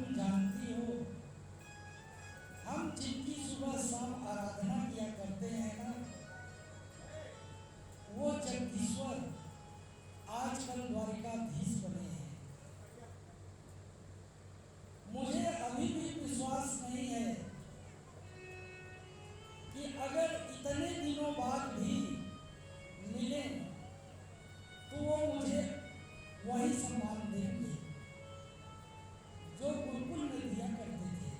तुम जानती हो, हम जिनकी सुबह शाम आराधना किया करते हैं ना, वो जगदीश्वर आजकल द्वारिकाधीश बने हैं। मुझे अभी भी विश्वास नहीं है कि अगर इतने दिनों बाद भी मिले तो वो मुझे वही सम्मान देंगे जो गुरुकुल में दिया करते थे।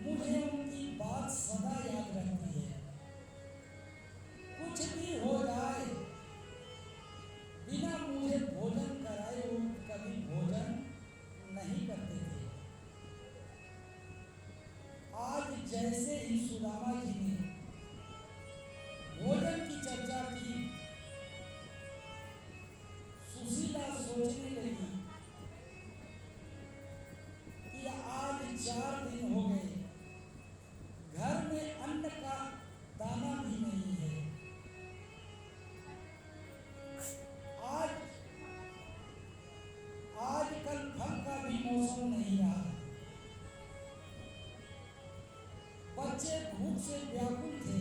मुझे उनकी बात सदा याद रहती है। कुछ भी हो जाए, बिना मुझे भोजन कराए वो कभी भोजन नहीं करते थे। आज जैसे ही सुदामा जी ने भोजन की चर्चा की, सुशीला सोचने लगी कि आज 4 दिन हो गए, घर में अन्न का दाना भी नहीं है। आजकल फल का भी मौसम नहीं रहा। बच्चे भूख से व्याकुल थे।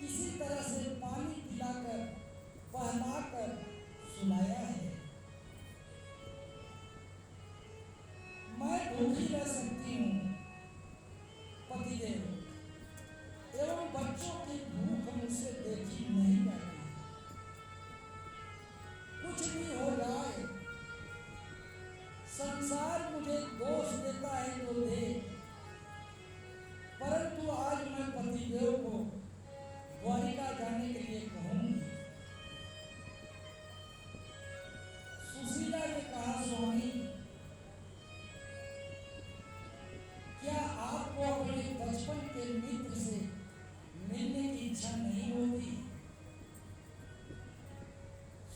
किसी तरह से पानी पिलाकर पहलाकर सुलाया है। मैं भूखी रह सकती हूँ, पतिदेव, एवं बच्चों की भूख मुझसे देखी नहीं जाती। कुछ भी हो जाए, संसार मुझे दोष देता है तो दे, परंतु आज मैं पतिदेव को द्वारिका जाने के लिए कहूंगी। सुशीला ने कहा, स्वामी, क्या आपको अपने बचपन के मित्र से मिलने की इच्छा नहीं होती?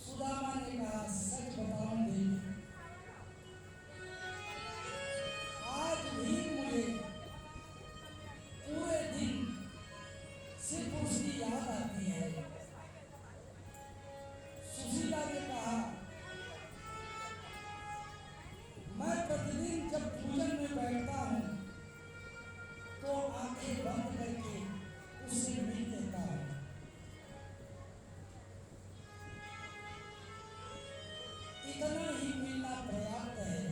सुदामा ने कहा, सच बताऊं देवी, आज भी मुझे पूरे दिन सिर्फ उसकी याद आती है। सुशीला ने कहा, मैं प्रतिदिन जब पूजन में बैठता हूं तो आंखें बंद करके उससे मिल लेता हूं। इतना ही मिलना पर्याप्त है।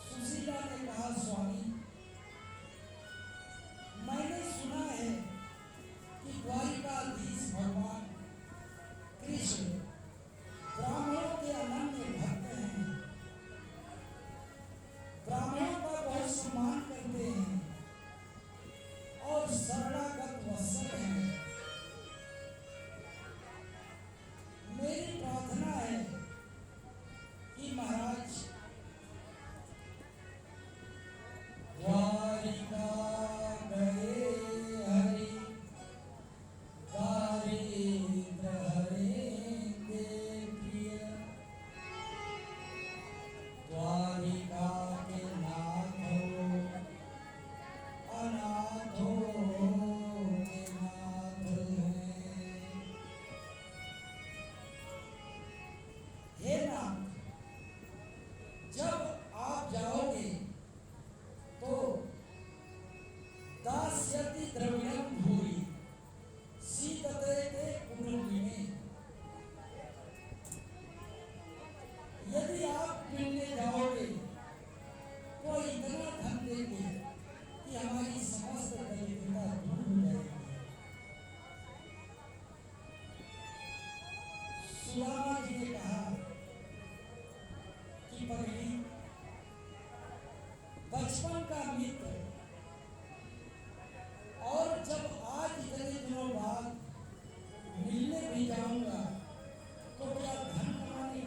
सुशीला ने कहा, स्वामी, मैंने सुना है कि द्वारिकाधीश भगवान कृष्ण ब्राह्मणों के अनन्य भक्त हैं, ब्राह्मणों का बहुत सम्मान करते हैं और शरणागत वत्सल हैं। मेरी प्रार्थना है कि महाराज द्वारिका गए हरि दारिद्र हरेंगे प्रिय, द्वारिका के नाथ हो अनाथों के नाथ हैं। हे नाथ, जब आप जाओगे तो दास्यति द्रव्यम भूरि सीतते ते कुटुम्बिने। यदि आप मिलने जाओगे तो इतना धन देंगे कि हमारी समस्त दरिद्रता दूर हो जाएगी। सुदामा जी ने कहा कि पगली, बचपन का मित्र, और जब आज इतने दिनों बाद मिलने भी जाऊंगा तो क्या धन कमाने,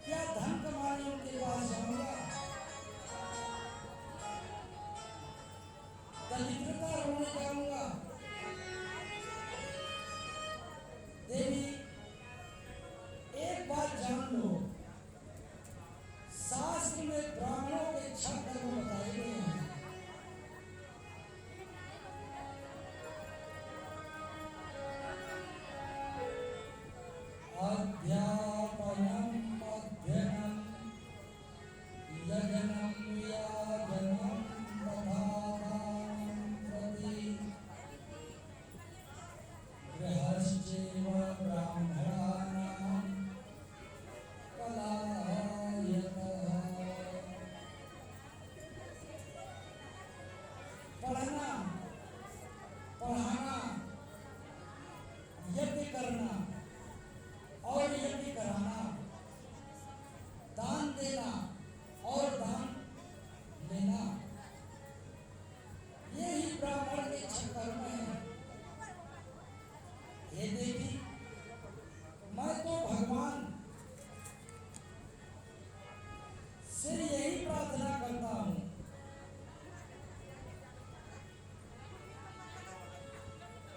क्या धन कमाने उनके पास जाऊंगा? दरिद्रता रोने जाऊंगा? ब्राह्मणानां कलायतः। पढ़ना, पढ़ाना, यज्ञ करना और यज्ञ कराना, दान देना और दान लेना, ये ही ब्राह्मण के छह कर्म हैं। हे देवी, मैं तो भगवान से यही प्रार्थना करता हूं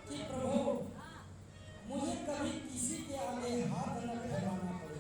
कि प्रभु मुझे कभी किसी के आगे हाथ न फैलाना पड़े।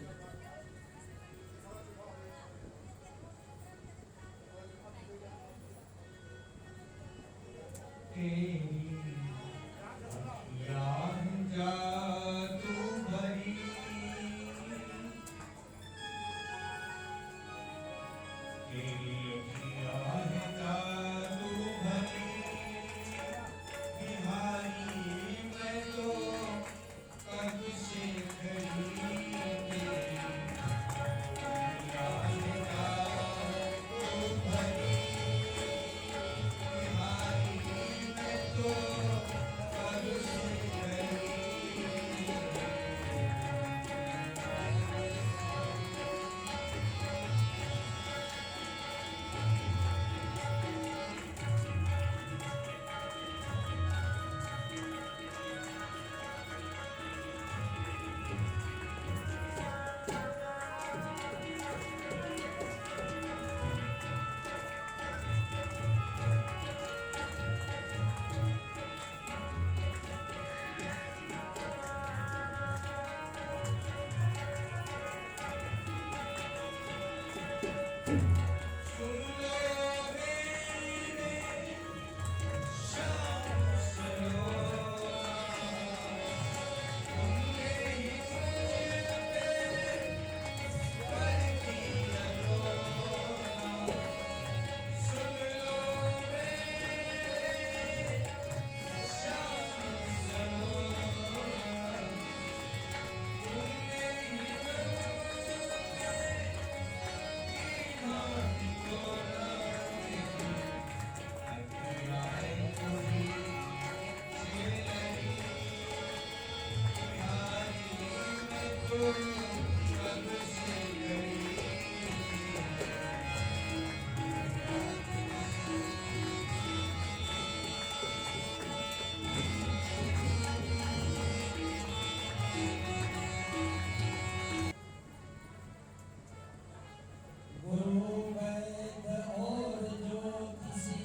गुरु वैद और ज्योतिषी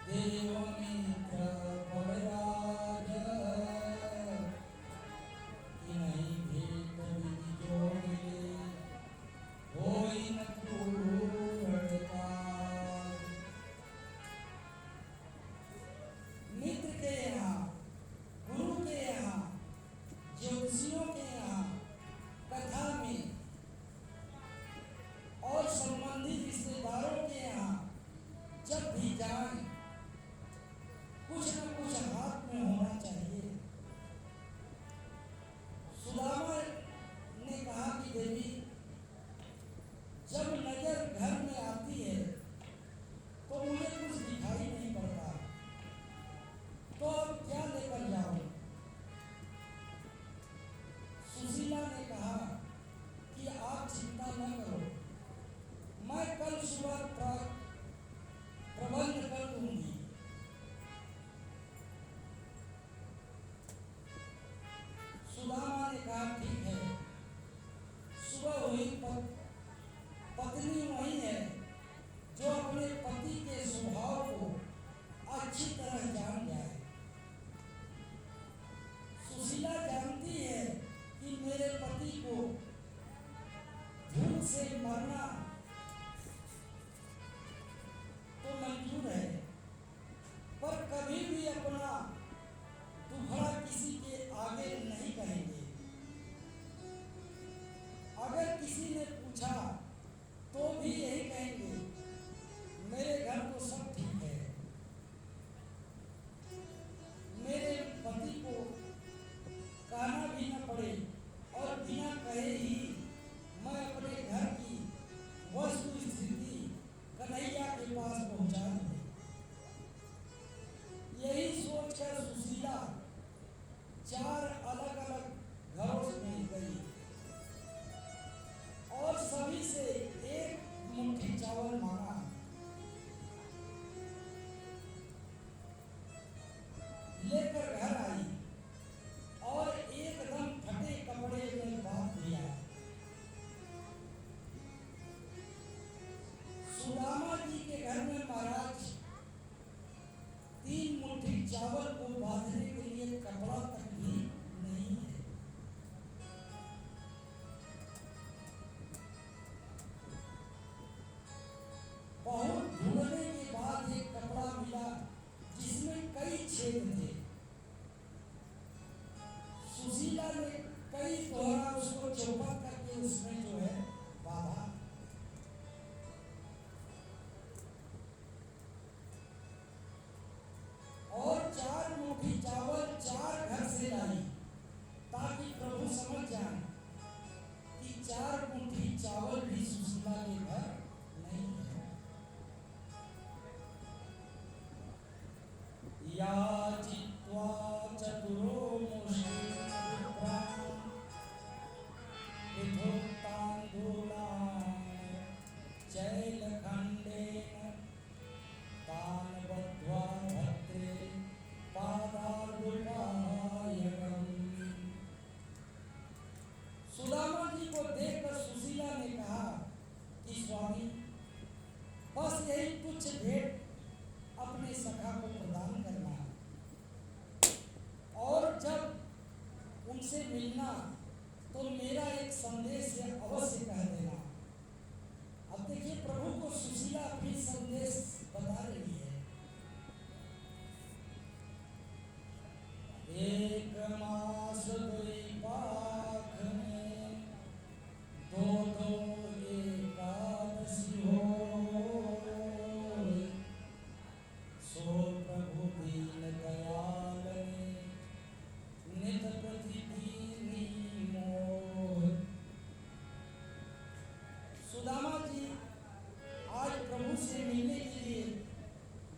देवमित्र बलराज, इन्हीं 4 मुट्ठी चावल भी सुशीला के घर नहीं है। याचित्वा चतुरो मुष्टिं पृथुक्ताण्डूलान् चैलखण्डेन तान् बद्ध्वा भद्रे पादार्जुपायकम्। सुदामा जी को देखकर सुशीला ने कहा कि स्वामी, बस यही तुच्छ भेंट अपने सखा को प्रदान करना, और जब उनसे मिलना तो मेरा एक संदेश अवश्य कह देना। अब देखिए, प्रभु को सुशीला अपनी संदेश बता रही है। एक मास दुई पाख में दो दो एकादशी होय, सो प्रभु दीन दयाल ने नित प्रतिदीनी मोह। सुदामा जी आज प्रभु से मिलने के लिए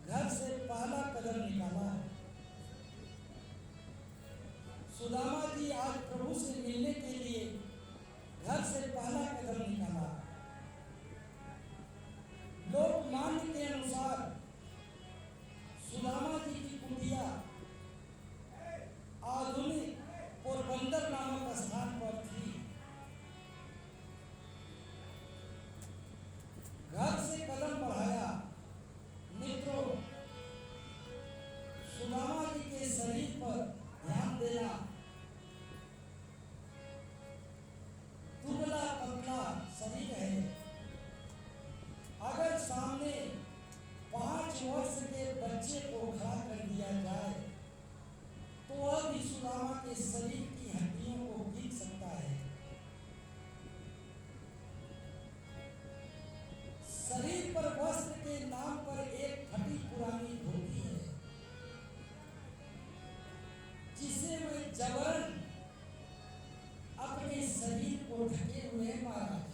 घर से पहला कदम निकाला। सुदामा जी आज प्रभु से मिलने के लिए घर से पहला कदम निकाला। लोकमान्य के अनुसार सुदामा जी की कुटिया आधुनिक पोरबंदर नामक स्थान पर थी। घर से कदम बढ़ाया, मित्रों, सुदामा जी के शरीर पर ध्यान देना। दुबला पतला शरीर है। अगर सामने 5 वर्ष के बच्चे को खड़ा कर दिया जाए तो वह भी सुदामा के शरीर की हड्डियों को खींच सकता है। शरीर पर वस्त्र के नाम पर एक फटी पुरानी धोती है, जिसे वे जबरन अपने शरीर को ढके हुए महाराज।